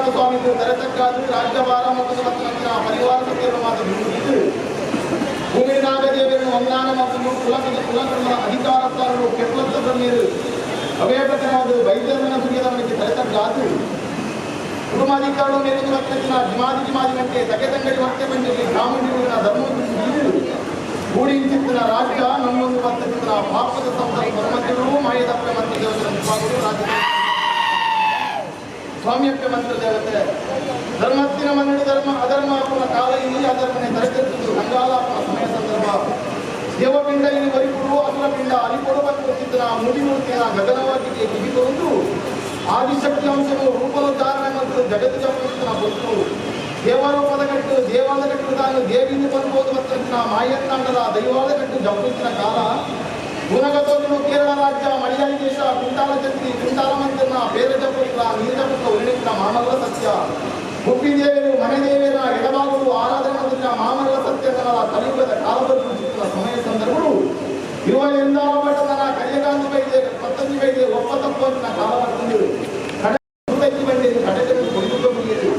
ಸ್ವಾಮಿಗಳು ತರತಕ್ಕಾದ ರಾಜ್ಯಭಾರ ಮತ್ತು ಪರಿವಾರ ಸತ್ಯವನ್ನು ಮಾತು ಬಿಡುತ್ತಿದ್ದು ಭೂಮಿ ನಾಗದೇವರನ್ನು ವಂದನ ಮತ್ತು ಕುಲಕರ್ಮ ಅಧಿಕಾರಸ್ಥರು ಕೆಟ್ಟದ ನೀರು ಅವೇಪಕನಾದ ವೈದ್ಯರನ್ನ ಸುಗಿದವನಿಗೆ ತರತಕ್ಕಾದ ಕುಟುಂಬಾಧಿಕಾರಗಳು ಮೇಲಿನ ವರ್ತನ ಜಿಮಾದಿಗಂಟೆ ತಗೆದಂಗಡಿ ವರ್ತನೆ ಬಂದಿಗೆ ಗ್ರಾಮೀಣ ಧರ್ಮವನ್ನು ಗೂಡಿಂಚಿತ್ತಿನ ರಾಜ್ಯ ನಮ್ಮೊಂದು ವರ್ತನ ಪಾಪದ ಸಂಬಂಧಗಳು ಮಾಯದಪ್ಪ ಮಂತ್ರ ದೇವರ ಮುಖಾಗಳು ರಾಜ್ಯ ಸ್ವಾಮ್ಯಪ್ಪ ಮಂತ್ರ ದೇವತೆ ಧರ್ಮತ್ತಿನ ಮನ್ನಡಿ ಧರ್ಮ ಅಧರ್ಮಾಪನ ಕಾಲ ಇಲ್ಲಿ ಅಧರ್ಮನೆ ತರಕರಿಸಿದ್ದು ಗಂಗಾಲಾಪನ ಸಮಯ ಸಂದರ್ಭ ದೇವಪಿಂಡ ಇಲ್ಲಿ ಬರಿಕೊಡುವ ಅಸುರಪಿಂಡ ಅಲಿಕೊಡುವ ಚಿತ್ತನ ಮುಡಿಮೂರ್ತಿಯ ಗಗನವಾಗಿಗೆ ಕಿವಿಕೊಂಡು ಆದಿಶಕ್ತಿ ಅಂಶಗಳು ರೂಪೋದ್ಧಾರಣೆ ಮತ್ತು ಜಗತ್ತಿನ ಬದುಕು ದೇವರೂಪದ ಕಟ್ಟು ದೇವಾದ ಕಟ್ಟು ತಾನು ದೇವಿಯಿಂದ ಬಂದ್ಬೋದು ಮತ್ತು ಮಾಯತ್ತಾಂಡದ ದೈವಾದ ಕಟ್ಟು ಜಪುತ್ತಿನ ಕಾಲ ಗುಣಗತೋದು ಕೇರಳ ರಾಜ್ಯ ಮಲಯಾಳಿ ದೇಶ ಕುಂಟಾಲ ಛತ್ರಿ ಕುಂಟಾಲ ಮಂತ್ರನ ಬೇರೆ ಜಪುತ್ರ ನೀರಜಪುತ್ರ ಉಳಿನಿಂದ ಮಾಮಲ್ಲ ಸತ್ಯ ಗುಬ್ಬಿ ದೇವರು ಮನೆ ದೇವರ ಎಡಬಾಗಲು ಆರಾಧನೆ ಮಾಡಿದ ಮಾಮಲ್ಲ ಸತ್ಯಗಳ ಕಲಿಯುಗದ ಕಾಲಬರುತ್ತಿನ ಸಮಯ ಸಂದರ್ಭಗಳು ಇರುವ ಎಂದಾರಪಟ್ಟನ ಕಲಿಯಗಾಂಧಿ ಬೈದೆ ಪತ್ತಂಜಿ ಬೈದೆ ಒಪ್ಪತಪ್ಪಂತಿನ ಕಾಲ ಬರ್ತದೆ ಬಂದಿದೆ ಕಡೆಗಳನ್ನು ಕೊಡುವುದು ಮುಗಿಯಿತು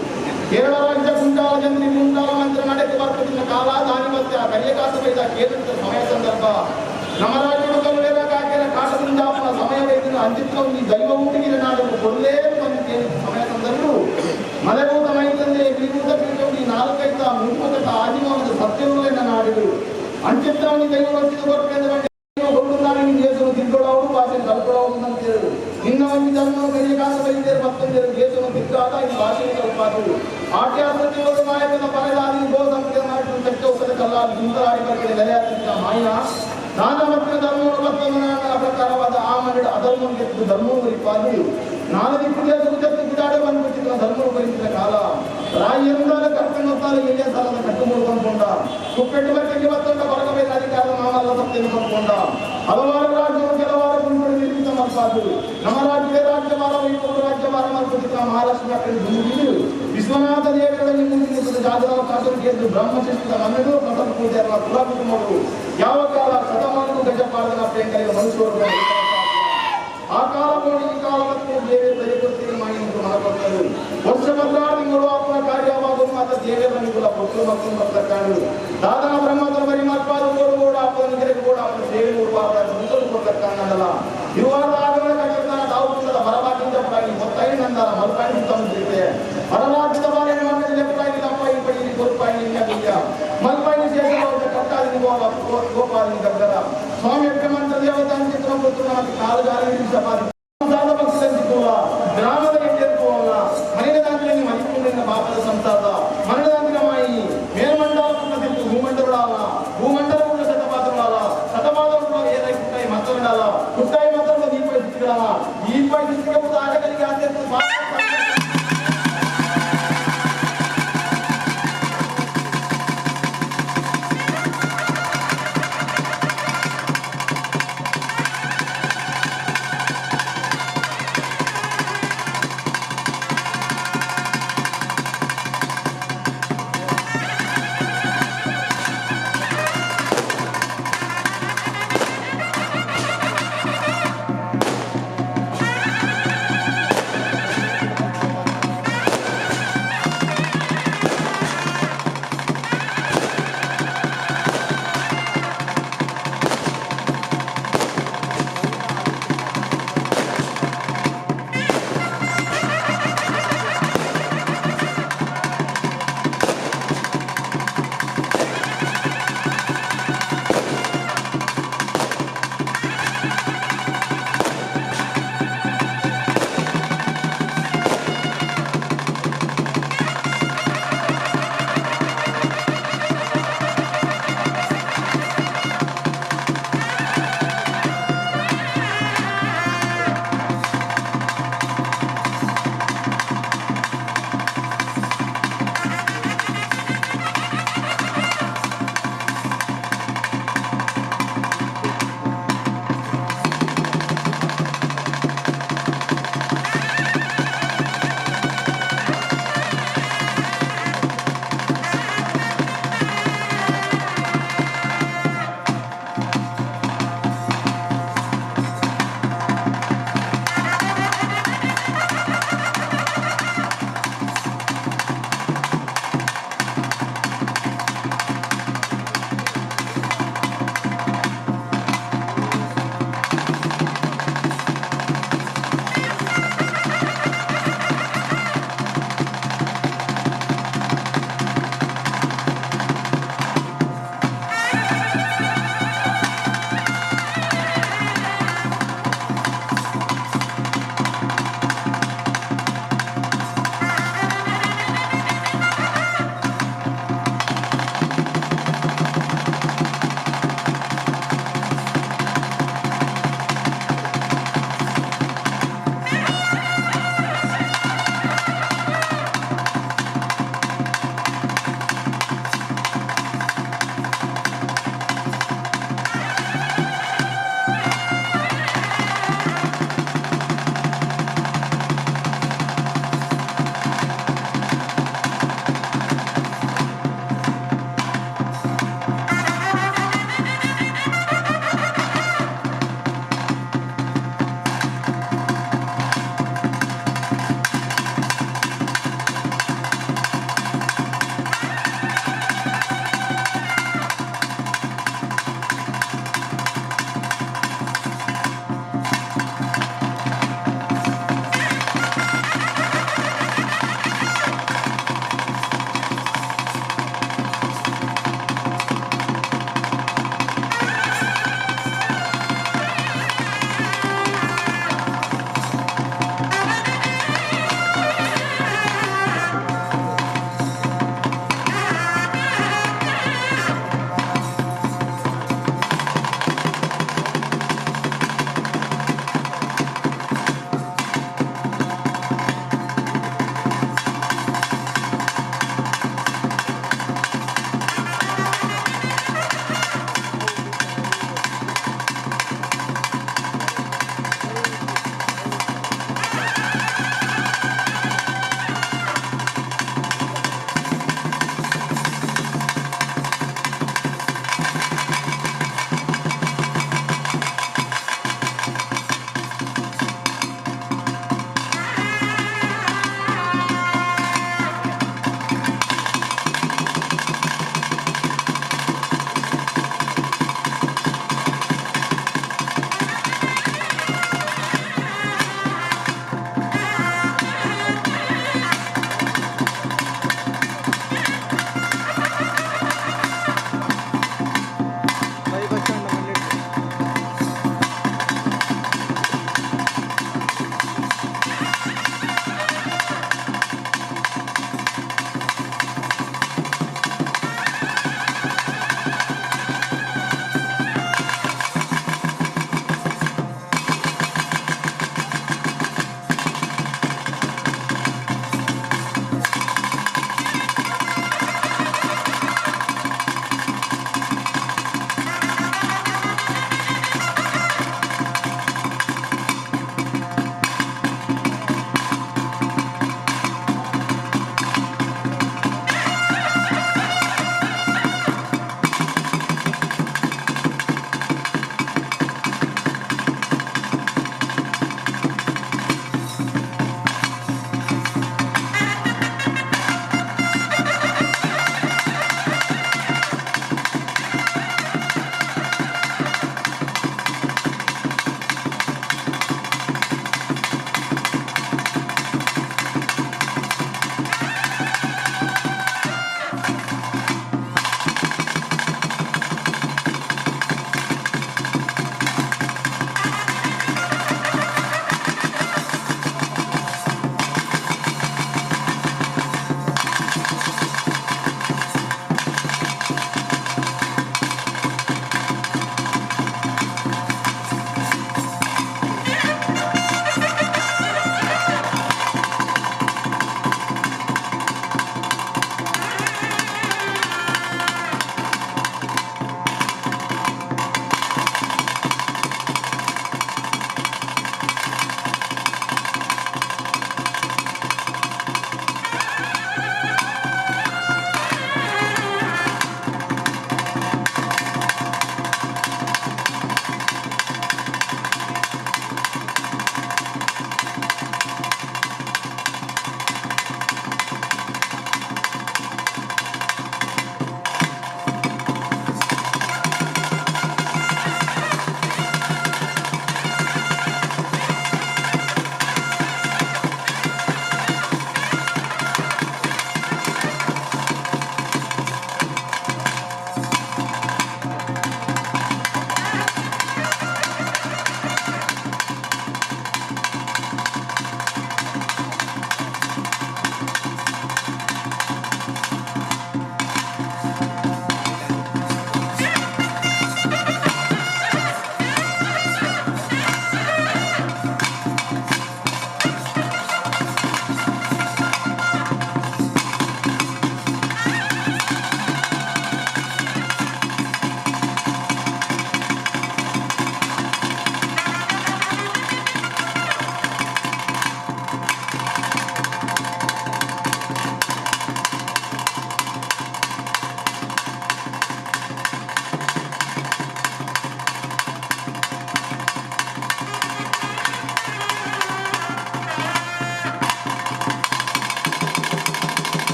ಕೇರಳ ರಾಜ್ಯ ಕುಂಟಾಲ ಜಂತ್ರಿ ಕುಂಟಾಲ ಮಂತ್ರ ನಡೆದು ಬರ್ತದಿನ ಕಾಲ ದಾನಿಮತ್ಯ ಕಲಿಯಗಾಸ ಬೈದ ಕೇಂದ್ರದ ಸಮಯ ಸಂದರ್ಭ ನಮ್ಮ ರಾಜ್ಯದ ಕಲ್ವೇರ ಕಾಕೆರ ಕಾಟದಿಂದಾಪನ ಸಮಯ ವೈದ್ಯನ ಅಂಚಿತ್ತ ಒಂದು ದೈವ ಊಟಿಗಿರ ನಾಡನ್ನು ಕೊಡಲೇ ಬಂದಿದೆ ಸಮಯ ಸಂದರ್ಭಗಳು ಮಲೆಭೂತ ಮೈತಂದೆ ವಿಭೂತ ಪೀಠಿ ನಾಲ್ಕೈತ ಮುನ್ಮುಖತ ಆದಿಮವಾದ ಸತ್ಯವುಗಳನ್ನ ನಾಡಿದರು ಅಂಚಿತ್ತವನಿ ದೈವ ವರ್ಷದ ಬರಬೇಕೆಂದು ದೇಶವನ್ನು ತಿಳ್ಕೊಳ್ಳೋರು ಭಾಷೆ ಕಲ್ಕೊಳ್ಳೋರು ಅಂತ ಹೇಳಿದ್ರು ಇನ್ನ ಒಂದು ಧರ್ಮ ಕಲಿಯಗಾಸ ಬೈದ್ಯರು ಮತ್ತೊಂದು ದೇಶವನ್ನು ತಿಕ್ಕಾದ ಈ ಭಾಷೆಗೆ ಕಲ್ಪಾದರು ಆಟ್ಯಾಸತಿಗಳು ನಾಯಕನ ಪರದಾದಿ ಗೋ ಸಂಖ್ಯೆ ಮಾಡಿಕೊಂಡು ತಟ್ಟೋಕದ ಕಲ್ಲಾಗಿ ಸುಂದರಾಡಿ ಬರಲಿದೆ ನೆಲೆಯಾದ ಮಾಯ ನಾನಾ ಮತ್ತು ಧರ್ಮವನ್ನು ಪ್ರಕಾರವಾದ ಆ ಮನೆಯ ಅಧರ್ಮವನ್ನು ಗೆದ್ದು ಧರ್ಮವನ್ನು ಬರಿಪಾದು ನಾಲ್ಕು ಕುಡಿಯೋದು ಬಿಡಾಡೆ ಬಂದ್ಬಿಟ್ಟಿದ್ದ ಧರ್ಮವನ್ನು ಬರಿಸಿದ ಕಾಲ ರಾಯಿಯಂದಾಲ ಕರ್ಕೊಂಡೊತ್ತಾಲೆ ಎಣ್ಣೆ ಸಾಲದ ಕಟ್ಟು ಮುಡ್ಕೊಂಡ ಕುಪ್ಪೆಟ್ಟು ಬಟ್ಟೆಗೆ ಮತ್ತೊಂಡ ಬರಗಬೇಕು ಅಧಿಕಾರದ ಮಾಮಲ್ಲ ಸತ್ಯವನ್ನು ಕಂಡುಕೊಂಡ ಹಲವಾರು ರಾಜ್ಯಗಳು ಕೆಲವಾರು ಗುಂಪುಗಳು ನಿರ್ಮಿತ ಮಲ್ಪಾದು ನಮ್ಮ ರಾಜ್ಯದ ರಾಜ್ಯಭಾರ ವೈಭವ ರಾಜ್ಯಭಾರ ಮಲ್ಪಟ್ಟಿದ್ದ ಮಹಾರಾಷ್ಟ್ರ ಕಡೆ ವಿಶ್ವನಾಥ ದೇವರಲ್ಲಿ ಮುಂದಿನ ಜಾಗರವಕಾಶವನ್ನು ಗೆದ್ದು ಬ್ರಹ್ಮಶಿಸ್ತಿದ ಮನೆಗಳು ಪ್ರಸನ್ನ ಪೂಜೆಯ ಕುಲ ಕುಟುಂಬಗಳು ಯಾವ ಕಾಲ ಶತಮಾನಕ್ಕೂ ಗಜಪಾಲನ ಪ್ರೇಂಕರಿಗೆ ಮನುಷ್ಯರು ಆ ಕಾಲ ನೋಡಿ ಈ ಕಾಲ ಮತ್ತು ದೇವರ ದಯಕೊಡ್ತೀರಿ ಮಾಡಿ ಮನಪಡ್ತರು ವರ್ಷ ತಿಂಗಳು ಅಪ್ಪನ ಕಾರ್ಯವಾಗುವ ಮಾತ್ರ ದೇವರ ನಿಗುಲ ಪುತ್ರ ಮತ್ತು ಬರ್ತಾರು ದಾದನ ಬ್ರಹ್ಮದ ಬರಿ ಮಲ್ಪಾದ ಓಡ ಅಪ್ಪನ ನಿಗರಿಗೆ ಕೂಡ ಅವನ ಸೇವೆ ನೋಡುವಾಗ ಮುಂದಲು ಕೊಡ್ತಾನಲ್ಲ ಇರುವಾದ ಆಗಮನ ಕಟ್ಟಿರ್ತಾನ ತಾವು ಬರಬಾಕಿಂದ ಪಡಾಗಿ ಮೊತ್ತಾಯಿ ನಂದಲ್ಲ ಮಲ್ಪಾಯಿ ತಂದಿರುತ್ತೆ ಹೊರರಾಜ್ಯದ ಬಾರಿಯನ್ನು ಮಾಡಿದ ಲೆಪ್ಪಾಗಿ ಲಪ್ಪಾಯಿ ಪಡಿ ಕೊರ್ಪಾಯಿ ನಿಂಗ ಮಲ್ಪಾಯಿ ಸೇವೆ ಕಟ್ಟಾದಿ ಗೋಪಾಲಿ ಗದ್ದರ ಸ್ವಾಮಿ ಮಂತ್ರ ದೇವತಾ ಚಿತ್ರ ಪುತ್ರ ಕಾಲಗಾರ ಸಾಧ ಪಕ್ಷಿಸಿಕೊಳ್ಳ ಗ್ರಾಮದ ಎಟ್ಟಿರುವಲ್ಲ ಮನೆಯ ದಾಂತಿನಲ್ಲಿ ಮರಿಕೊಂಡಿನ ಪಾಪದ ಸಂಸಾರ ಮನೆಯ ದಾಂತಿನ ಮಾಯಿ ಮೇಲ್ಮಂಡಲ ತಿಂತು ಭೂಮಂಡಲಗಳ ಭೂಮಂಡಲಗಳ ಶತಪಾತ್ರಗಳ ಶತಪಾತ್ರಗಳು ಏನಾಗಿ ಕುಟ್ಟಾಯಿ ಮತ್ತೊಂಡಲ್ಲ ಕುಟ್ಟಾಯಿ ಮಾತ್ರ ದೀಪ ಸ್ಥಿತಿಗಳಲ್ಲ ದೀಪ ಸ್ಥಿತಿಗಳು ಆಟಗಳಿಗೆ ಆದ್ಯತೆ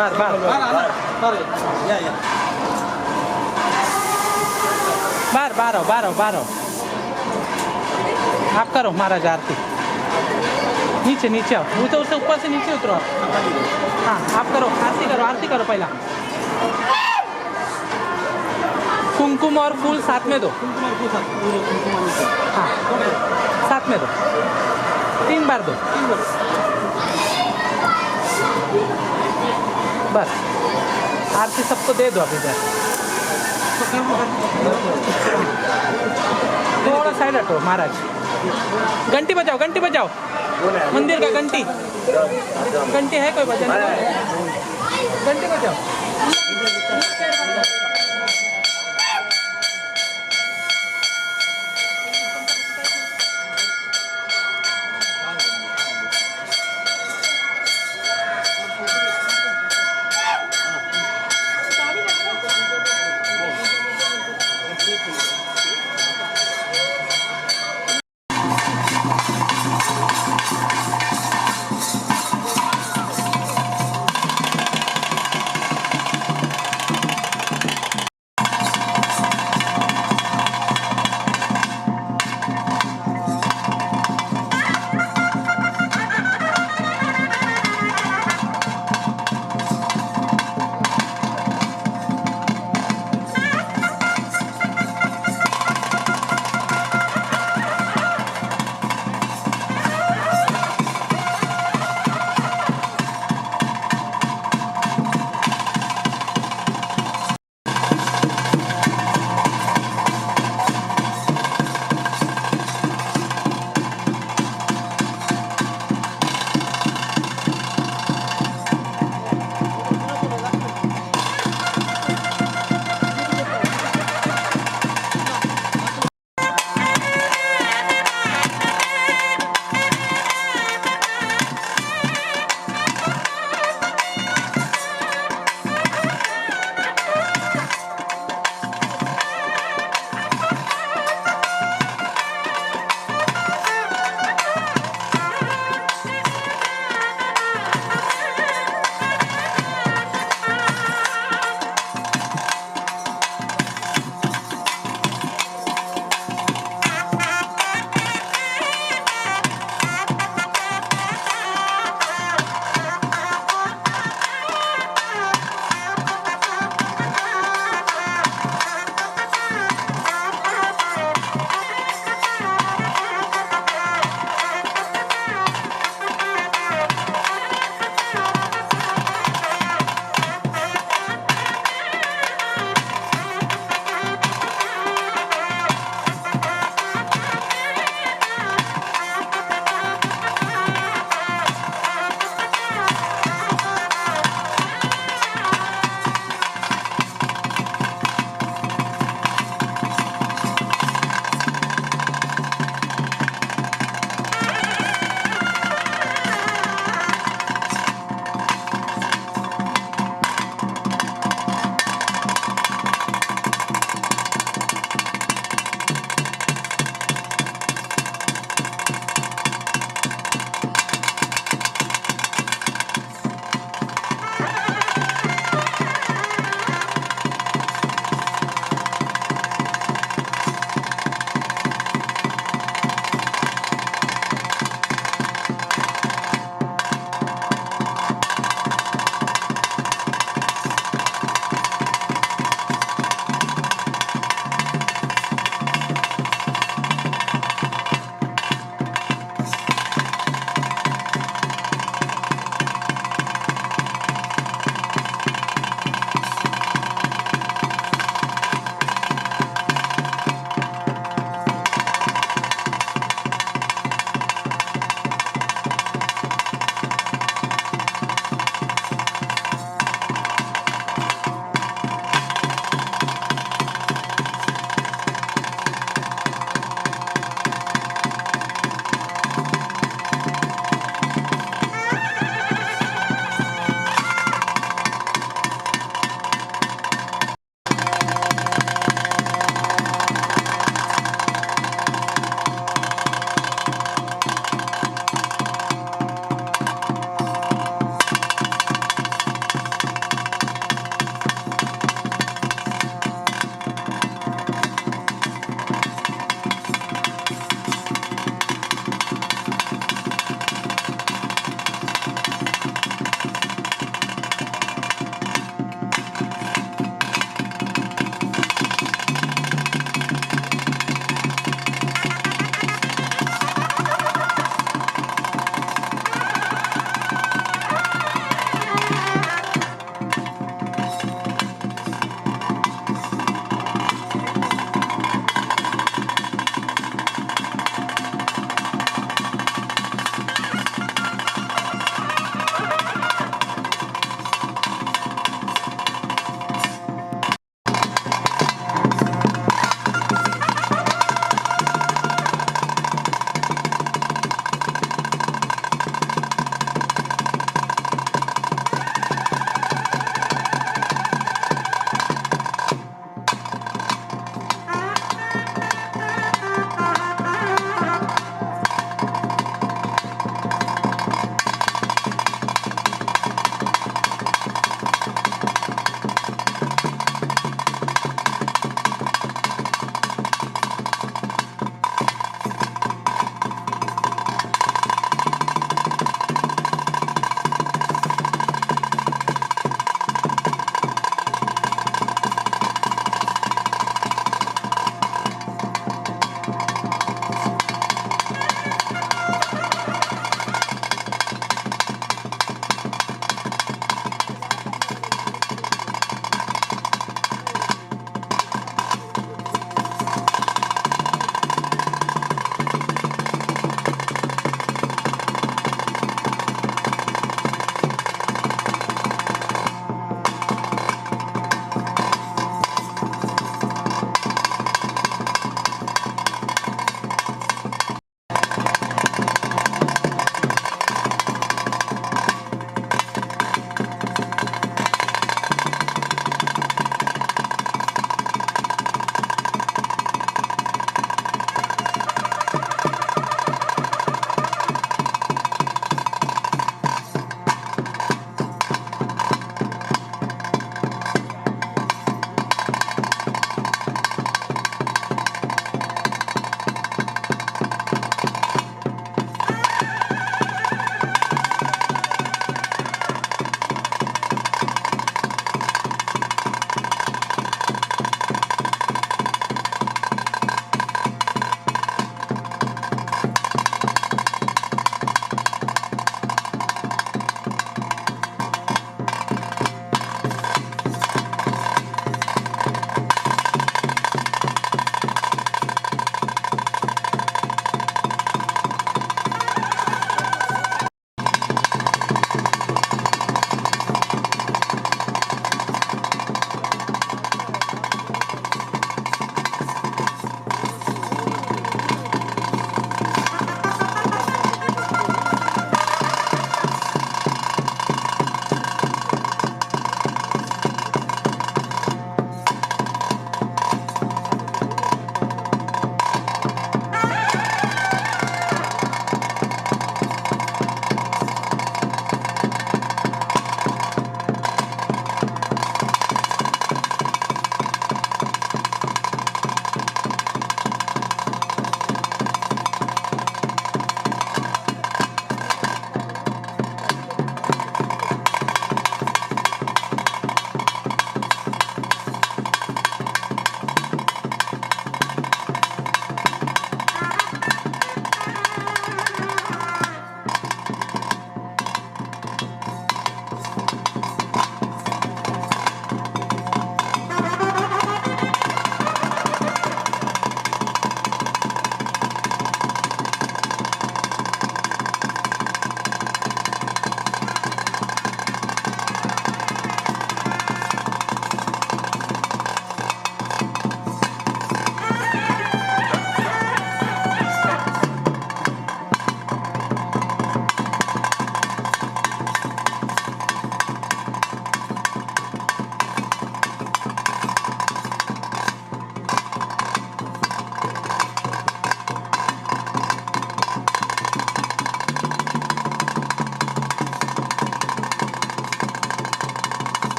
बार बार बार बार बार बार आप करो महाराज आरती नीचे नीचे आओ उतर ऊपर से नीचे उतरो आप हाँ आप करो आरती करो पहला कुमकुम और फूल साथ में दो हाँ साथ में दो 3 बार दो बस आरती सबको दे दो अभी इधर थोड़ा साइड हटो महाराज घंटी बजाओ मंदिर का घंटी है कोई बजाने घंटी बजाओ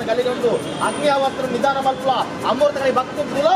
ఆవర్తన కలిగి ఉంటూ అగ్ని ఆవర్తన నిదాన మల్పుల అమృతని భక్తులు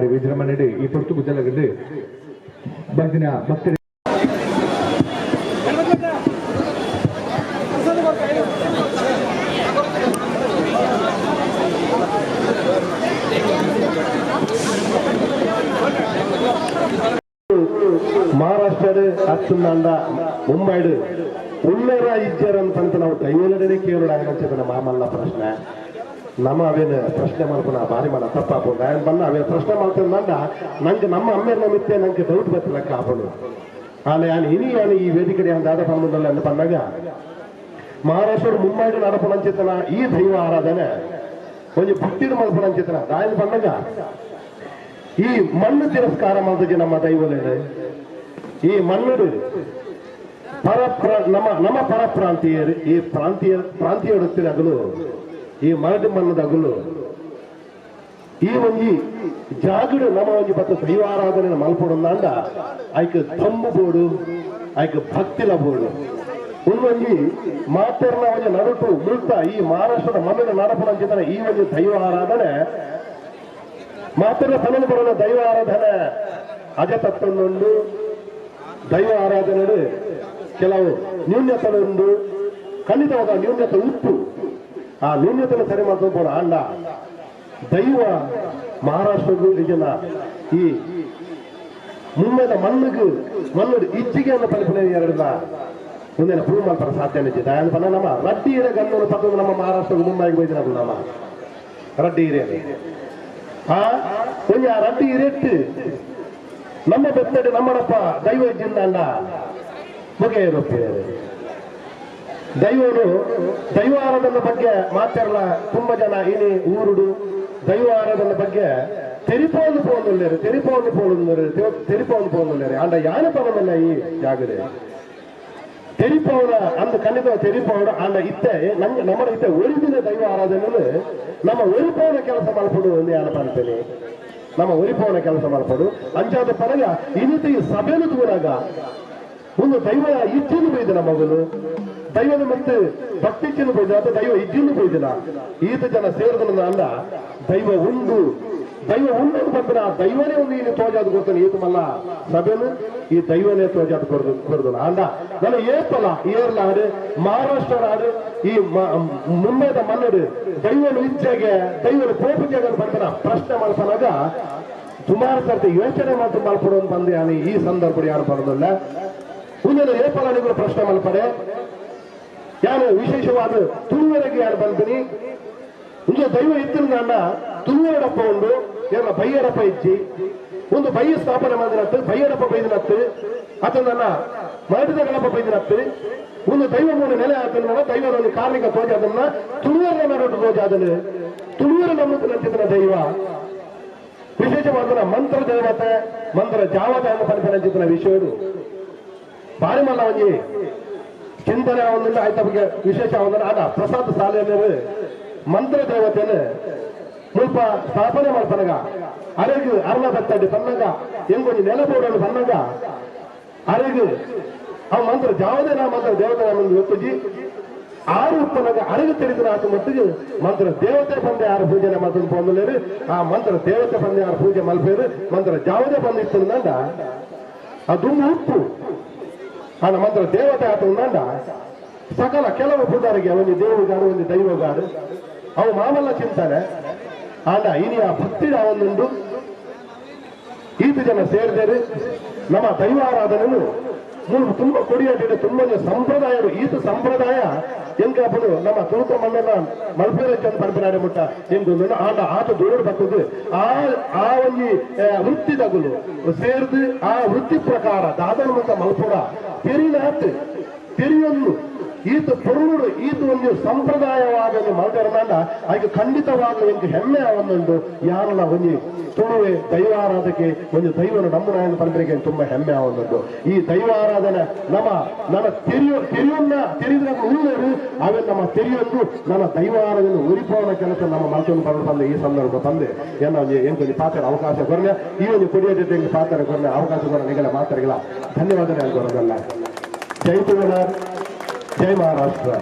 ವಿಜೃಂಭಣೆ ಈ ಪೊರ್ತು ಗುದ್ದಲಗದ್ದು ಬಂದಿನ ಭಕ್ತರು ಮಹಾರಾಷ್ಟ್ರ ಹತ್ತುಂದ ಮುಂಬೈಡು ಉಳ್ಳೇರ ಇಜ್ಜರನ್ ಅಂತ ನಾವು ದೈವಲಡೆ ಕೇಳೋಣ ಆಗಂಚದ ಮಾಮಲ್ಲ ಪ್ರಶ್ನೆ ನಮ್ಮ ಅವೇನು ಪ್ರಶ್ನೆ ಮಾಡ್ಕೊಂಡು ಭಾರಿ ಮಾಡ ತಪ್ಪಾಪುಂಡ ఆయన ಬಂದ ಅವೇ ಪ್ರಶ್ನೆ ಮಾಡ್ಕೊಂಡ ನಂಗೆ ನಮ್ಮ ಅಮ್ಮೇನ ಮಿತ್ತೆ ನಂಗೆ ಡೌಟ್ ಬರ್ತಲಕ್ಕ ಆಪಡು ಆಲೆ ఆయన ಇನಿ ఆయన ಈ ವೇದಿಕೆ ದಾದ ಸಂಬಂಧಲ್ಲ ಅಂತ ಬಂದಾಗ ಮಹಾರಾಷ್ಟ್ರ ಮುಂಬೈಡು ನಡಪಣಂಚಿತನ ಈ ದೈವ ಆರಾಧನೆ ಒಂದು ಭಕ್ತಿಡು ಮಲ್ಪಣಂಚಿತನ ఆయన ಬಂದಾಗ ಈ ಮಣ್ಣು ತಿರಸ್ಕಾರ ಮಾಡಿದ ನಮ್ಮ ದೈವಲೇನೆ ಈ ಮಣ್ಣು ನಮ್ಮ ಪರ ಪ್ರಾಂತೀಯರು ಈ ಪ್ರಾಂತೀಯರು ಈ ಮರಡಿ ಮಣ್ಣದಗಲು ಈ ಒಂಜಿ ಜಾಗಡು ನಮ್ಮ ಒಂಜಿ ಬತ್ತ ದೈವಾರಾಧನೆ ಮಲ್ಪೊಂದಾಂಡ ಆಯ್ಕೆ ತಂಬು ಬೋಡು ಆಯ್ಕೆ ಭಕ್ತಿಲ ಬೋಡು ಒಂದೊಂಜಿ ಮಾತೆರ್ನ ಒಂಜಿ ನಡುಟು ಮುಳ್ತ ಈ ಮಹಾರಾಷ್ಟ್ರದ ಮಣ್ಣಿನ ನಡಪಣಂಚಿತನ ಈ ಒಂಜಿ ದೈವ ಆರಾಧನೆ ಮಾತ್ರ ತನಲು ಬರೋಣ ದೈವ ಆರಾಧನೆ ಅಜತತ್ವೊಂದು ದೈವ ಆರಾಧನೆ ಕೆಲವು ನ್ಯೂನ್ಯತೆಯುಂಡು ಖಂಡಿತವಾದ ನ್ಯೂನ್ಯತೆ ಉಪ್ಪು ಆ ನ್ಯೂನ್ಯತೆಯನ್ನು ಸರಿ ಮಾಡ್ಕೊಂಡು ಆಂಡ ದೈವ ಮಹಾರಾಷ್ಟ್ರಗೂ ಇದನ್ನ ಈ ಮುಂಬೈದ ಮಣ್ಣು ಇಚ್ಚಿಗೆಯನ್ನು ಕಲ್ಪನೆ ಎರಡದ ಮುಂದಿನ ಪ್ರೂವ್ ಮಾಡ್ತಾರೆ ಸಾಧ್ಯ ಇದೆ ನಮ್ಮ ರಡ್ಡಿ ಹಿರಿಯ ಗಂಡು ಪಕ್ಕ ನಮ್ಮ ಮಹಾರಾಷ್ಟ್ರಕ್ಕೆ ಮುಂಬೈಗೆ ಹೋಯ್ತು ನಮ್ಮ ರಡ್ಡಿ ಹಿರಿಯ கொஞ்சம் ரட்டி இரட்டு நம்ம பெத்தடு நம்மடಪ್ಪ ದೈವ ಇದ್ದಿಂದಾಂಡ ಮುಖೆ ಇರುತ್ತೇವೆ ದೈವನು ದೈವ ಆರಾಧನೆ ಬಗ್ಗೆ ಮಾತಾಡಲ್ಲ ತುಂಬಾ ಜನ ಇನಿ ಊರುಡು ದೈವ ಆರಾಧನೆ ಬಗ್ಗೆ ತೆರಿಪೋದು ಪೋನುಳ್ಳೇರು ಅಂಡ ಯಾನ ಪದಮಲ್ಲ ಈ ಜಾಗದೆ ತೆರಿಪವನ ಅಂದು ಖಂಡಿತ ತೆರಿಪವನ ಅಂಡ ಇತ್ತೆ ನಮ್ಮ ಇತ್ತೆ ಒರಿಜಿನ ದೈವ ಆರಾಧನೆ ನಮ್ಮ ಒರಿಪವನ ಕೆಲಸ ಮಲ್ಪಡು ಒಂದು ಯಾನ ಪಂತೇನೆ ನಮ್ಮ ಒರಿಪವನ ಕೆಲಸ ಮಲ್ಪಡು ಅಂಚಾದ ಪರಗ ಇನ್ನಿತಿ ಸಭೆನು ತೂರಾಗ ಒಂದು ದೈವ ಇಜ್ಜಿನು ಬೈದ ನಮ್ಮಗನು ದೈವದ ಮತ್ತೆ ಭಕ್ತಿಚ್ಚಿನ ಬೈದ ಅಥವಾ ದೈವ ಇಜ್ಜಿನು ಬೈದಿನ ಈತ ಜನ ಸೇರಿದ ಅಂದ ದೈವ ಉಂಡು ಬಂದ್ರೆ ಆ ದೈವನೇ ಒಂದು ಇಲ್ಲಿ ತೋಜಾದು ಕೊಡ್ತಾನೆ ಈತ ಮಲ್ಲ ಸಭೆನು ಈ ದೈವನೇ ತೋಜಾದು ಕೊಡ್ದು ಅಂದ ನನ್ನ ಏಪಲ್ಲ ಏರ್ಲಾಡು ಮಹಾರಾಷ್ಟ್ರ ಆಡು ಈ ಮುಂಬೈದ ಮನ್ನಡು ದೈವನು ಇಚ್ಛೆಗೆ ದೈವನ ಕೋಪಿಗೆ ಬಂದ ಪ್ರಶ್ನೆ ಮಾಡ್ತಾನಾಗ ಸುಮಾರು ಸರ್ತಿ ಯೋಚನೆ ಮಾತ್ರ ಮಲ್ಪಡೋದು ಬಂದೆ ನಾನು ಈ ಸಂದರ್ಭ ಯಾರು ಬರೋದಿಲ್ಲ ಮುಂದಿನ ಏಪಲಾಣಿಗಳು ಪ್ರಶ್ನೆ ಮಲ್ಪಡೆ ಯಾರು ವಿಶೇಷವಾದ ತುಳುವರೆಗೆ ಯಾರು ಬಂತೀನಿ ಒಂದು ದೈವ ಇತ್ತಿನ ಅಣ್ಣ ತುಳುವರಡಪ್ಪ ಉಂಡು ಎಲ್ಲ ಬೈಯಡಪ್ಪ ಇಚ್ಚಿ ಒಂದು ಬೈಯ ಸ್ಥಾಪನೆ ಮಾಡಿನತ್ತು ಬೈಯಡಪ್ಪ ಬೈದಿನತ್ತು ಅದನ್ನ ಮರಡಿದ ಗಣಪ ಬೈದಿನತ್ತು ಒಂದು ದೈವ ಮೂಲ ನೆಲೆ ಆತನ ದೈವದಲ್ಲಿ ಕಾರ್ಮಿಕ ತೋಜಾದನ್ನ ತುಳುವರ ನರಟು ತೋಜಾದನು ತುಳುವರ ನಂಬುತ್ತಿನ ದೈವ ವಿಶೇಷವಾದ ಮಂತ್ರ ದೇವತೆ ಮಂತ್ರ ಜಾವತ ಎಂಬ ಪಂಚನ ವಿಷಯರು ಭಾರಿ ಮಲ್ಲ ಒಂಜಿ ಚಿಂತನೆ ಒಂದಿಲ್ಲ ಆಯ್ತ ಬಗ್ಗೆ ವಿಶೇಷ ಒಂದನ್ನು ಆದ ಪ್ರಸಾದ ಶಾಲೆಯಲ್ಲಿ ಮಂತ್ರ ದೇವತೆಯನ್ನು ಮುಲ್ಪ ಸ್ಥಾಪನೆ ಮಾಡ್ತಾನಾಗ ಅರೆಗು ಅರ್ಲ ಬತ್ತಡ್ಡಿ ಬಂದಾಗ ಹೆಂಗೊಂದು ನೆಲಬೋಡಲು ಬಂದಾಗ ಅರೆಗು ಆ ಮಂತ್ರ ಜಾವದೇ ನಾ ಮಂತ್ರ ದೇವತೆ ಒತ್ತುಜಿ ಆರು ಉತ್ತನಾಗ ಅರೆಗು ತೆರೆದ ಆತ ಮಟ್ಟಿಗೆ ಮಂತ್ರ ದೇವತೆ ಬಂದೆ ಯಾರು ಪೂಜೆ ಮಾತನ್ನು ಪೊಂದಲೇರು ಆ ಮಂತ್ರ ದೇವತೆ ಬಂದೆ ಯಾರು ಪೂಜೆ ಮಲ್ಪೇರು ಮಂತ್ರ ಜಾವದೇ ಬಂದಿತ್ತಂದ ಅದು ಉಪ್ಪು ಆ ಮಂತ್ರ ದೇವತೆ ಆತ ಉಂದ ಸಕಲ ಕೆಲವು ಪೂಜಾರಿಗೆ ಒಂದು ದೇವಗಾಡು ಒಂದು ದೈವಗಾಡು ಅವು ಮಾಮಲ್ಲ ಚಿಂತನೆ ಆಂಡ ಇನಿ ಆ ಭಕ್ತಿ ಒಂದುಂಡು ಈತ ಜನ ಸೇರಿದರೆ ನಮ್ಮ ದೈವಾರಾಧನೆಯನ್ನು ತುಂಬಾ ಕೊಡಿಯಾಟಿದೆ ತುಂಬಾ ಸಂಪ್ರದಾಯ ಈತ ಸಂಪ್ರದಾಯ ಹೆಂಗ ಹಬ್ಬದು ನಮ್ಮ ತುಳುಕ ಮಣ್ಣನ್ನ ಮಲ್ಪೇರ ಚಂದ ಪಂಪನಾಡೆ ಮುಟ್ಟ ಹೆಂಗ ಆಂಡ ಆತ ದೂರ ಬರ್ತದೆ ಆ ಒಂದು ವೃತ್ತಿ ತಗುಲು ಸೇರಿದು ಆ ವೃತ್ತಿ ಪ್ರಕಾರ ದಾದನ ಮಂತ ಮಲ್ಪುರ ತೆರಿನಾತ್ ತೆರಿಯೊಂದು ಈತ ಪೊರುಳು ಈತ ಒಂದು ಸಂಪ್ರದಾಯವಾದ ಮಲ್ಪೇರನಾಂಡ ಆಯ್ಕೆ ಖಂಡಿತವಾಗಲೂ ಎಂಟು ಹೆಮ್ಮೆ ಅವನ್ನುಂಟು ಯಾರನ್ನ ಒಂದು ತುಳುವೆ ದೈವಾರಾಧಕ್ಕೆ ಒಂದು ದೈವನ ನಮ್ಮನ ಪಂಪರಿಗೆ ತುಂಬಾ ಹೆಮ್ಮೆ ಅವನ್ನುಂಟು ಈ ದೈವಾರಾಧನೆ ನನ್ನ ತೆರೆಯುನ್ನ ಉಳ್ಳೇರು ಅವೇ ನಮ್ಮ ತೆರೆಯೊಂದು ನನ್ನ ದೈವಾರಾಧನೆ ಉರಿಪವನ ಕೆಲಸ ನಮ್ಮ ಮಲ್ಪನ ಪಡೆದು ಬಂದ ಈ ಸಂದರ್ಭ ತಂದೆ ಏನೋ ಎಂಟು ಪಾತ್ರ ಅವಕಾಶ ಕೊರನೆ ಈ ಒಂದು ಕೊಡಿಯ ಜೊತೆ ಪಾತ್ರ ಕೊರನೆ ಅವಕಾಶ ಕೊರ ನಿಗಲ ಮಾತಾಡಗಳ ಧನ್ಯವಾದ ಅನ್ಕೊರೋದಲ್ಲ ಜೈ ತುಳುನಾರ್ ಜೈ ಮಹಾರಾಷ್ಟ್ರ.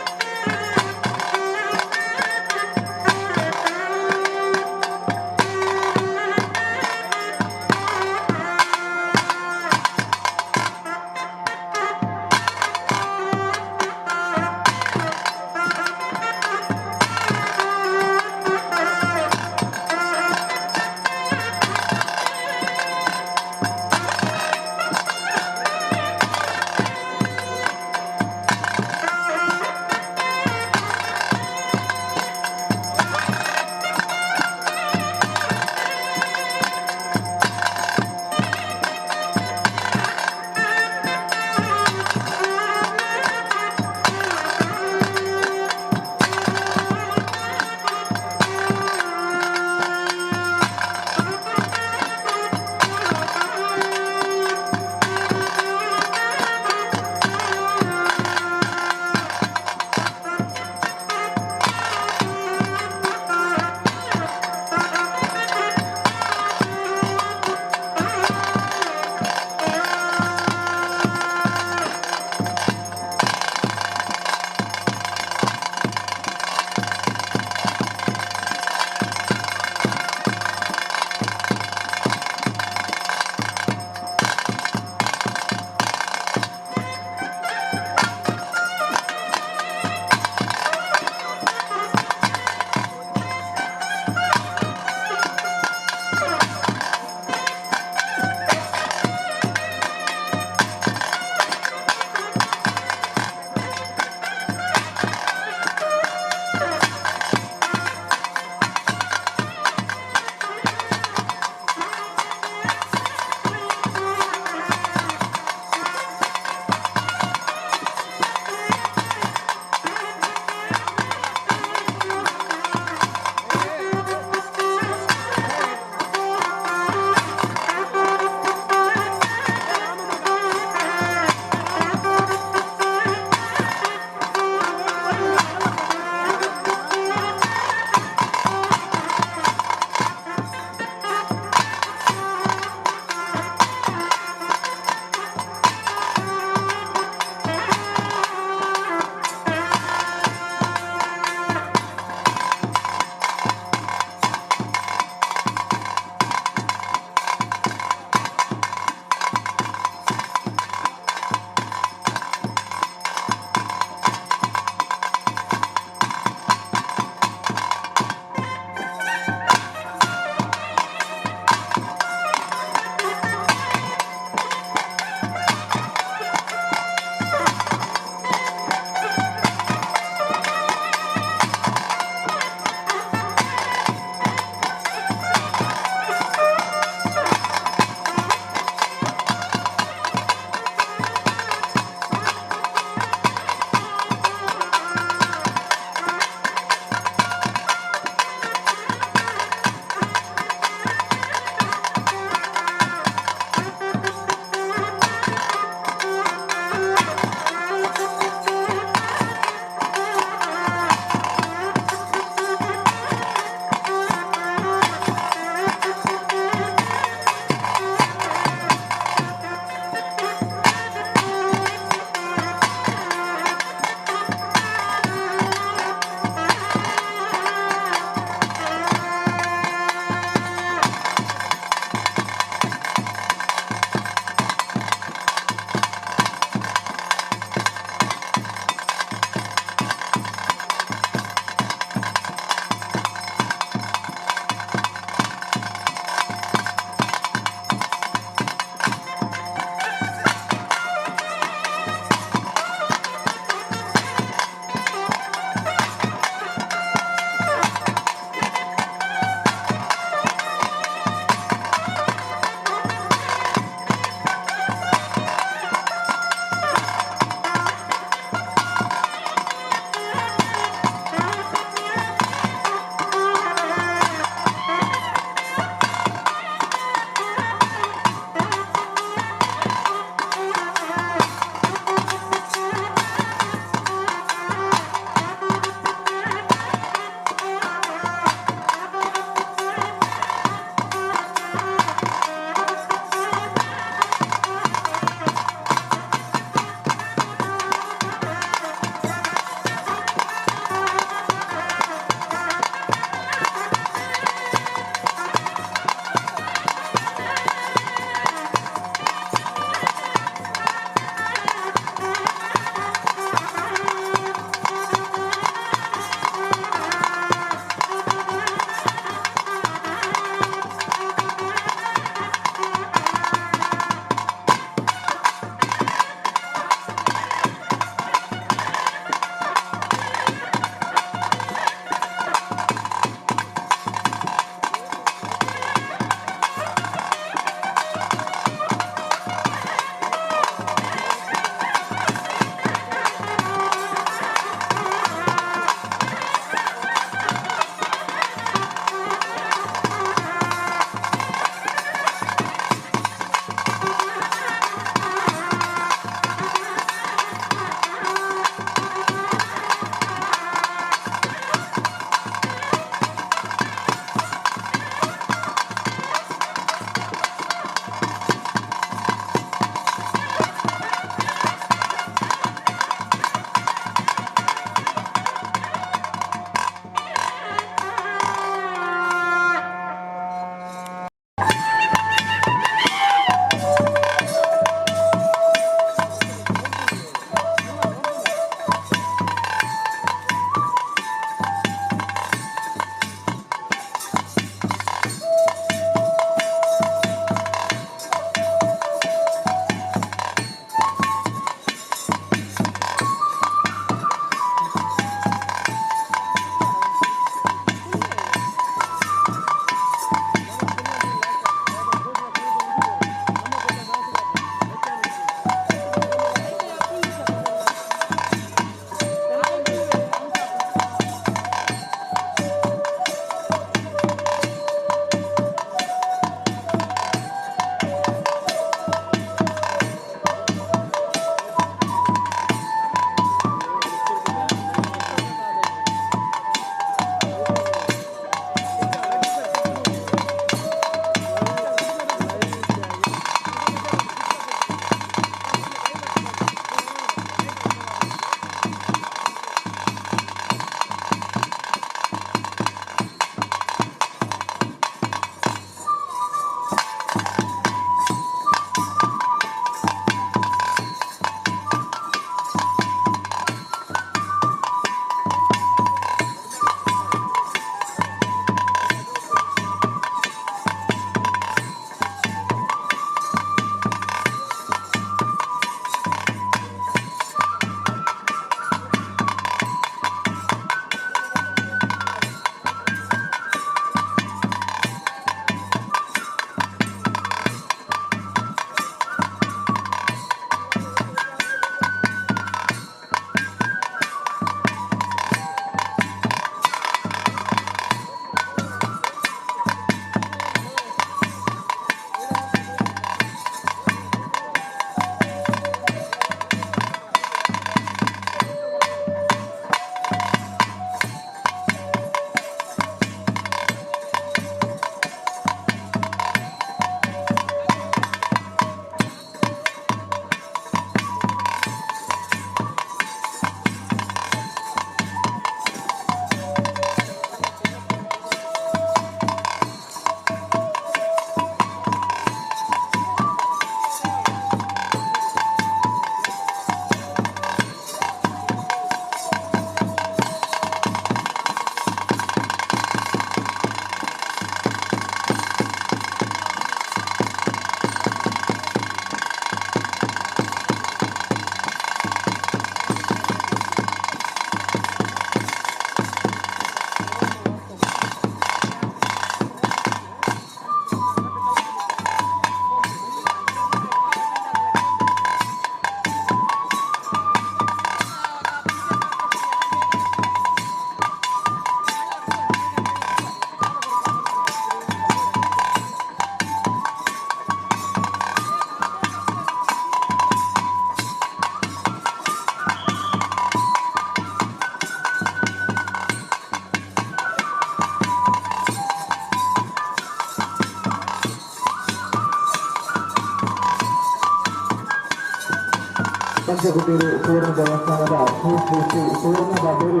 ಪಂಚಗುಟೀರು ಸುವರ್ಣ ದೇವಸ್ಥಾನದ ಶ್ರೀ ಶ್ರೀ ಶ್ರೀ ಸುವರ್ಣ ಬಾಬರು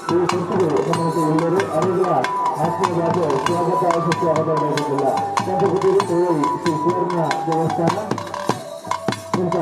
ಶ್ರೀ ಸಂಸ್ಥೆಗಳು ಗಮನಕ್ಕೆ ಎಲ್ಲರೂ ಅವರ ಆಶೀರ್ವಾದ ಸ್ವಾಗತ ಸುಸ್ವಾಗತ ನೀಡುತ್ತಿಲ್ಲ. ಪಂಚಗುಟೀರು ಶ್ರೀ ಸುವರ್ಣ ದೇವಸ್ಥಾನ ಇಂಥ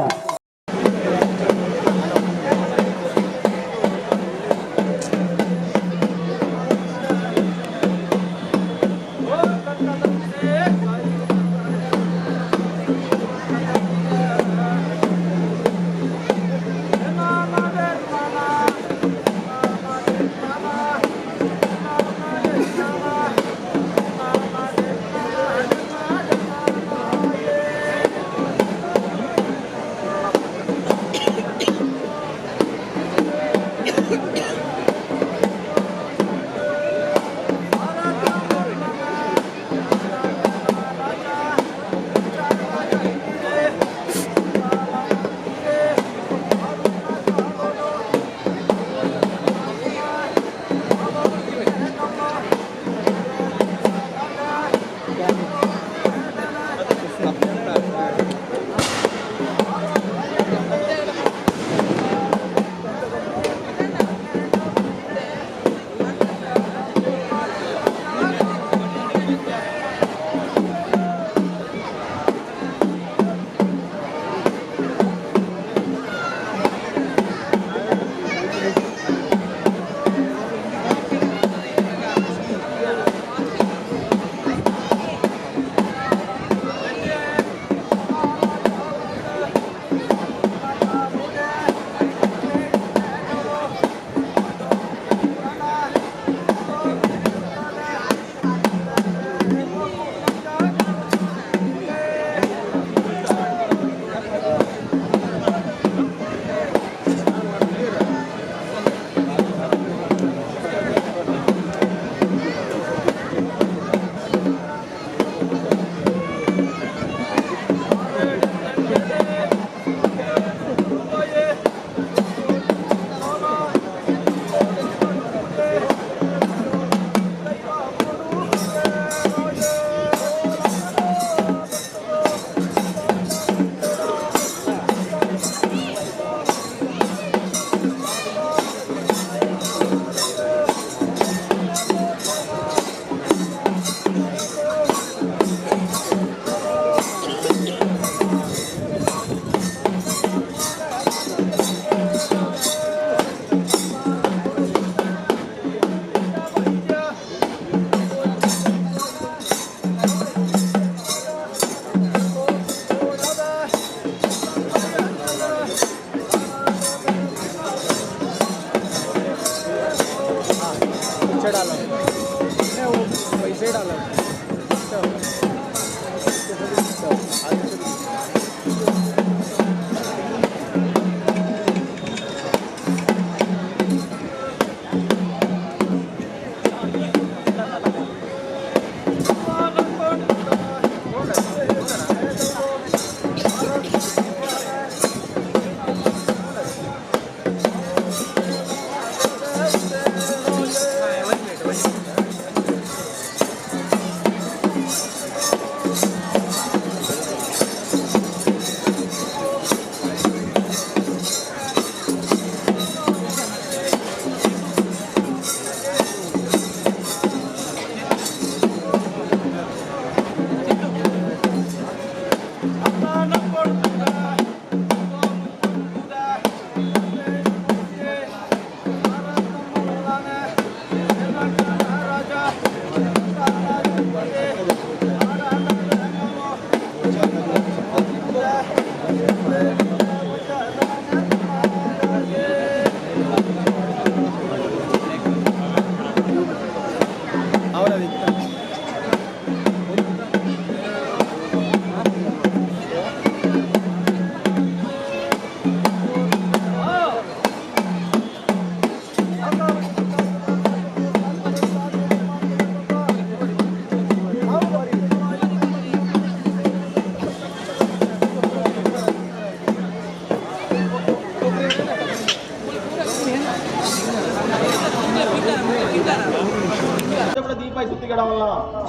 ದೀಪಾಯಿ ಸುತ್ತಿಗೆಡವಲ್ಲ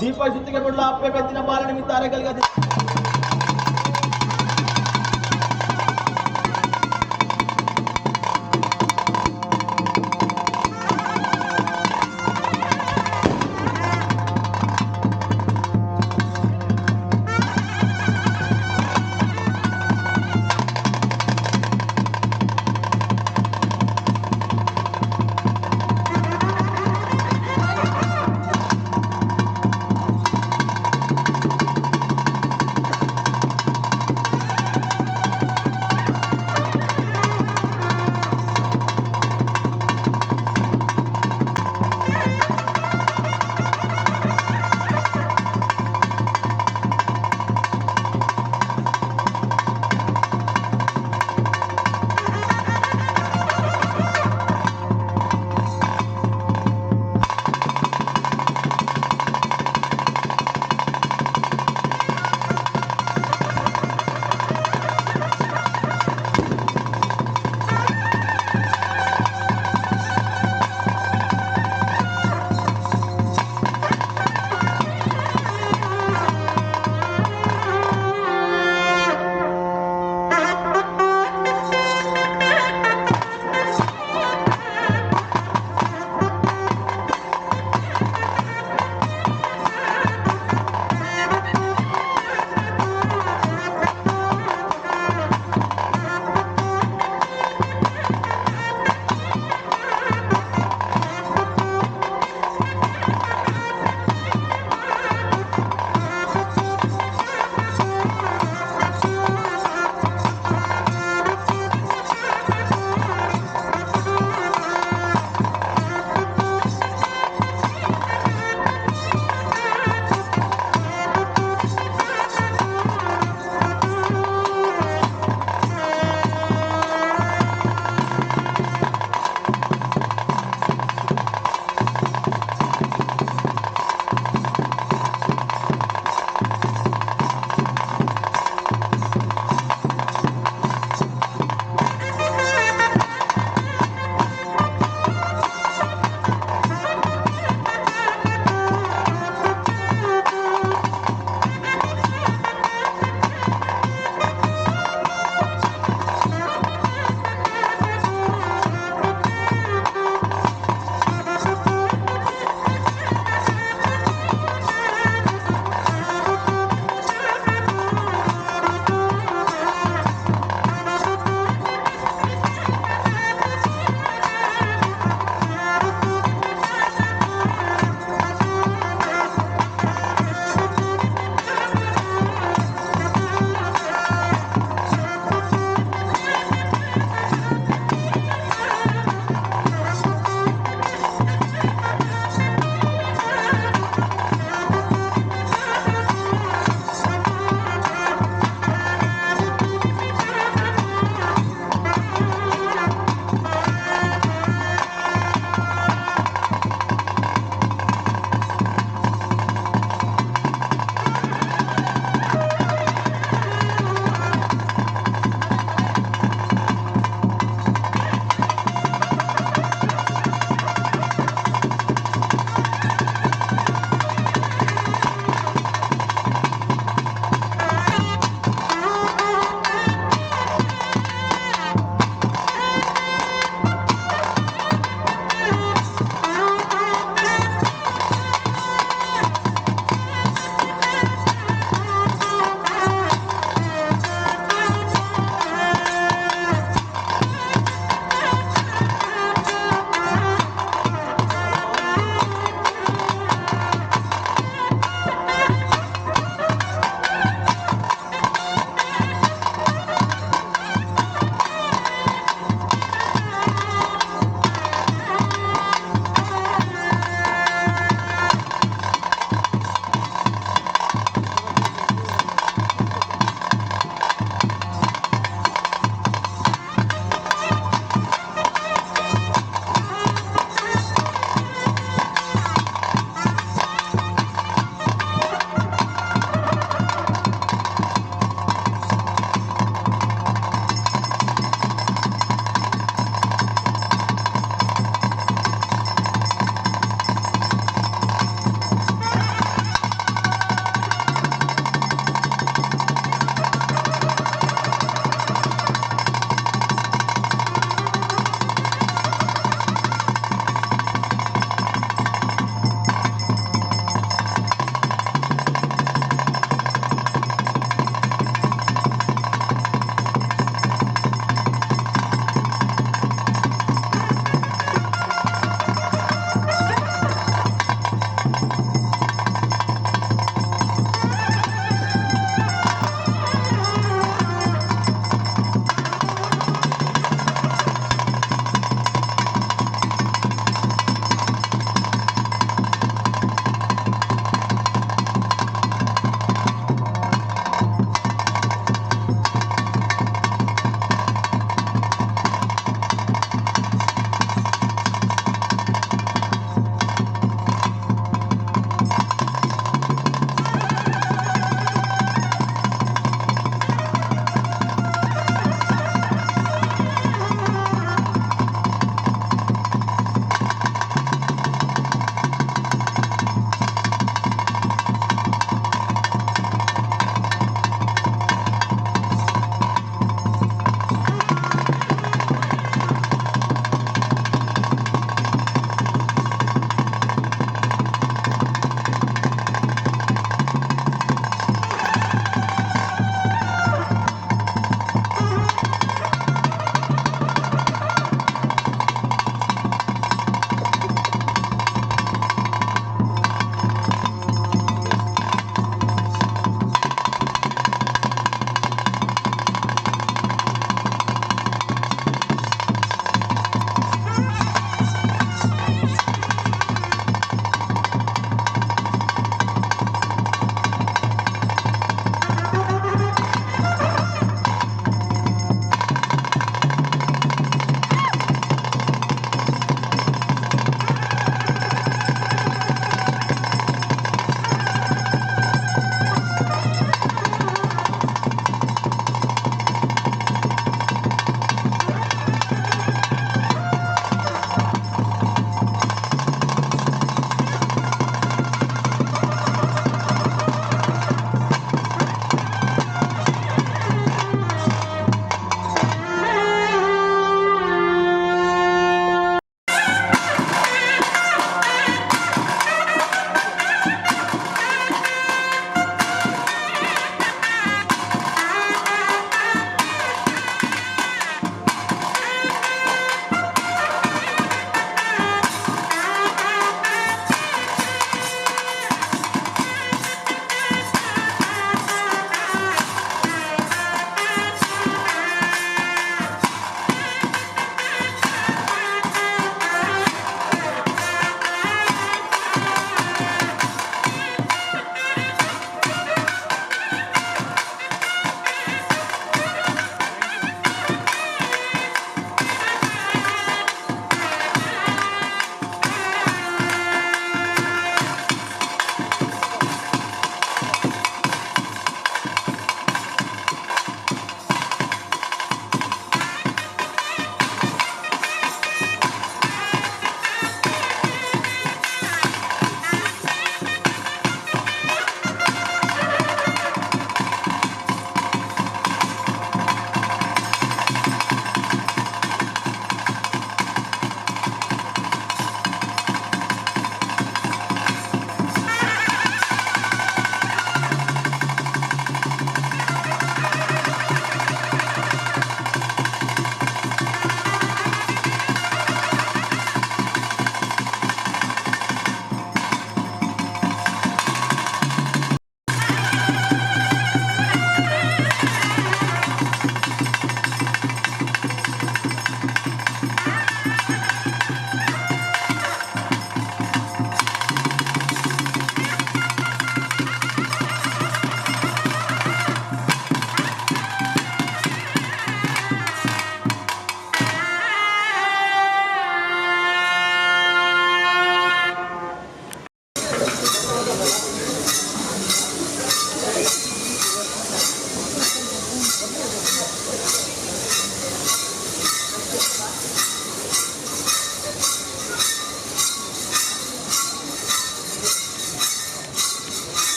ದೀಪಾಯಿ ಸುತ್ತಿಗೆ ಬಿಡಲ ಅಪ್ಪೆ ಬೆತ್ತಿನ ಬಾಲ ನಿಮಿತ್ತ ಅರೆಗಲ್ಗೆ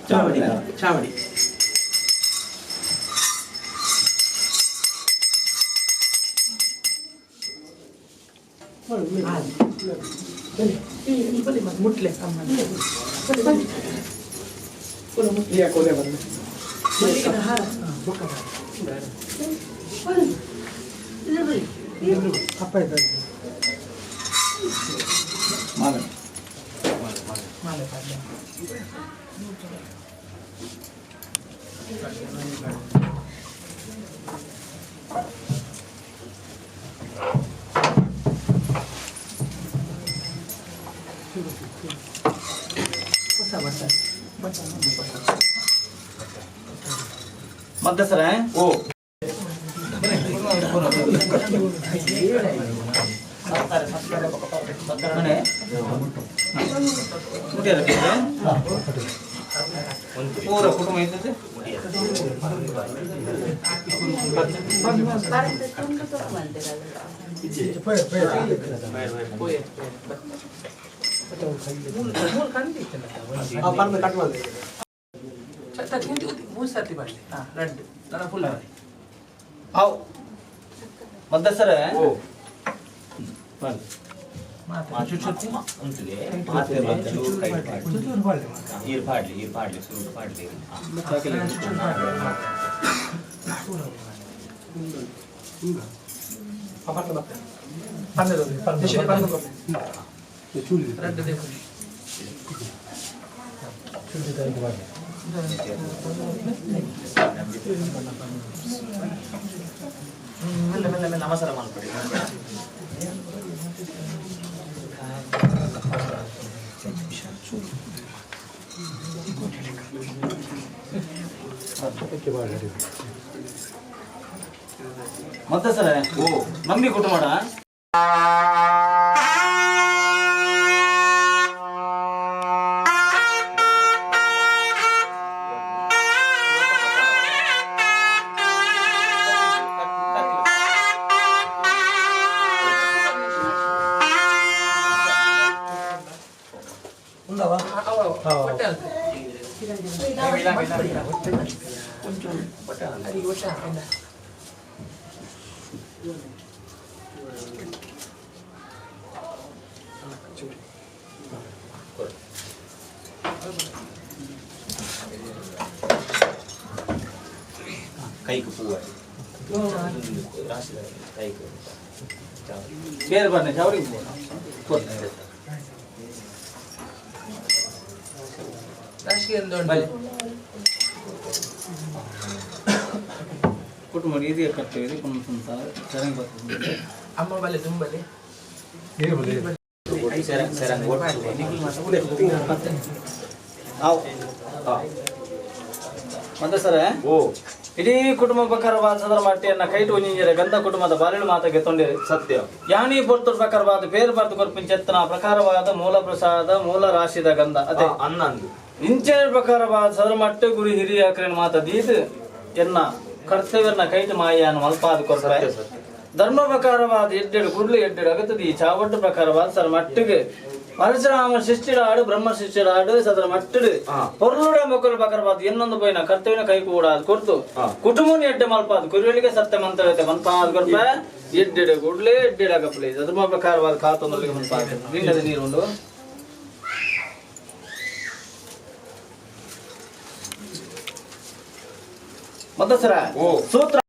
ಚಾವಡಿ ಚಾವಡಿ ಮುಟ್ಲೆ ಅಪ್ಪ ಇದ್ದಾರೆ ಮಾಲೆ ಮಾಲೆ ಮತ್ತೆ ಸರ ಓ ಪೂರ ಕುಟುಂಬ ಇರ್ತದೆ ಮತ್ತೆ ಸರ ನಮಸ್ಕಾರ ಮಾಡ್ಕೊಡಿ ಮತ್ತೆ ಸರ ಓ ನಮ್ಗೆ ಕೊಟ್ಟು ಮಾಡ ಕೈಗೆ ಪೂವ ಕೈಗೆ ಬೇರೆ ಬರ್ನೆ ಚಾವಡಿ ಕುಟುಂಬ ಇದೆಯ ಕರ್ತೇವೆ ಚೆನ್ನಾಗಿ ಬರ್ತದೆ ಅಮ್ಮ ಬಲೆ ತುಂಬಲೆ ಮತ್ತೆ ಸರ ಓ ಇಡೀ ಕುಟುಂಬ ಪ್ರಕಾರವಾದ ಸದರ ಮಟ್ಟಿಯನ್ನ ಕೈಟು ಒಂಜಿಂಜರೆ ಗಂಧ ಕುಟುಂಬದ ಬಾಲಿಳು ಮಾತಕ್ಕೆ ತೊಂದಿರಿ ಸತ್ಯ ಯಾನಿ ಪೊರ್ತುರ್ ಪ್ರಕಾರವಾದ ಬೇರೆ ಬರ್ತು ಕೊರ್ಪಿಂಚೆತ್ತನ ಪ್ರಕಾರವಾದ ಮೂಲ ಪ್ರಸಾದ ಮೂಲ ರಾಶಿದ ಗಂಧ ಅದೇ ಅನ್ನಂದು ಇಂಚೆ ಪ್ರಕಾರವಾದ ಸದರ ಮಟ್ಟ ಗುರಿ ಹಿರಿಯ ಅಕ್ರೇನ್ ಮಾತದೀದು ಎನ್ನ ಕರ್ತವ್ಯನ ಕೈಟು ಮಾಯನ ಮಲ್ಪಾದ ಕೊರ್ತಾರೆ ಧರ್ಮ ಪ್ರಕಾರವಾದ ಎಡ್ಡೆಡು ಕುರ್ಲು ಎಡ್ಡೆಡು ಅಗತದ ಈ ಚಾವಟ್ಟು ಪ್ರಕಾರವಾದ ಸರ್ ಮಟ್ಟಿಗೆ ಪರಶುರಾಮ ಶಿಷ್ಟಿಡಾಡು ಬ್ರಹ್ಮ ಶಿಷ್ಟಿಡಾಡು ಸದರ ಮಟ್ಟಡು ಪೊರ್ಲುಡ ಮಕ್ಕಳ ಪ್ರಕಾರವಾದ ಇನ್ನೊಂದು ಪೋಯಿನ ಕರ್ತವ್ಯನ ಕೈ ಕೂಡ ಕೊಡ್ತು ಕುಟುಂಬನ ಎಡ್ಡೆ ಮಲ್ಪಾದ ಕುರಿಯಲಿಗೆ ಸತ್ಯ ಮಂತ್ರತೆ ಮನ್ಪಾದ ಕೊರ್ಪ ಎಡ್ಡೆಡು ಗುಡ್ಲೆ ಎಡ್ಡೆಡು ಅಗಪ್ಲೆ ಧರ್ಮ ಪ್ರಕಾರವಾದ ಕಾತೊಂದೊಳಗೆ ಮನ್ಪಾದ ನೀಡದ ನೀರುಂಡು ಮತ್ತೆ ಸರ ಸೂತ್ರ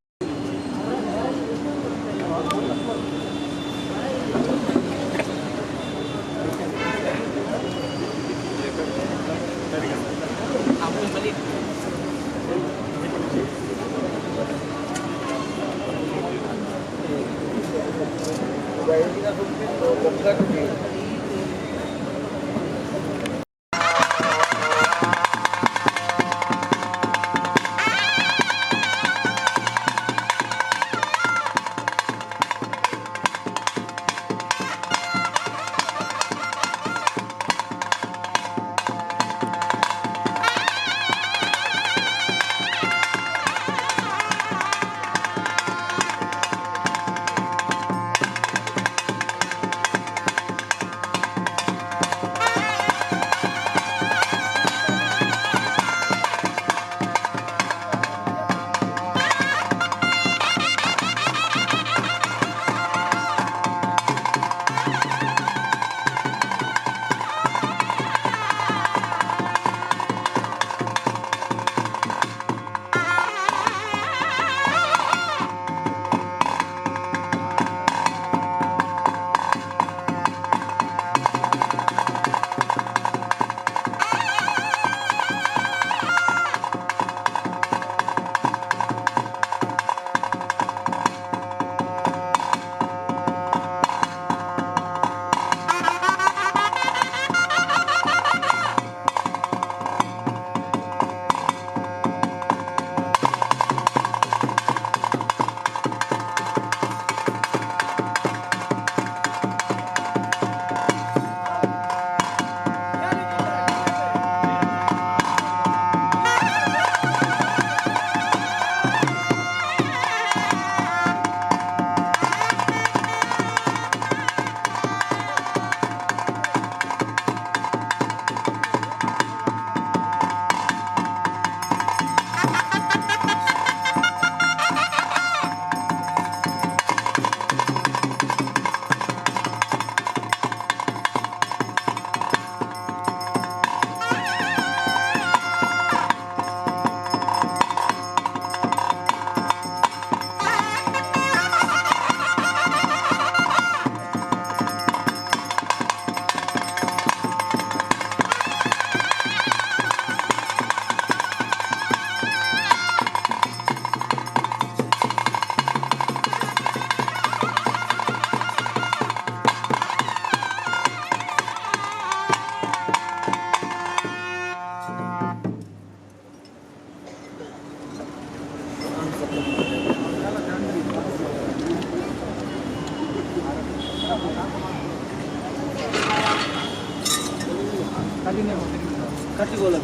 ಕಟ್ಟಿಗೋಲ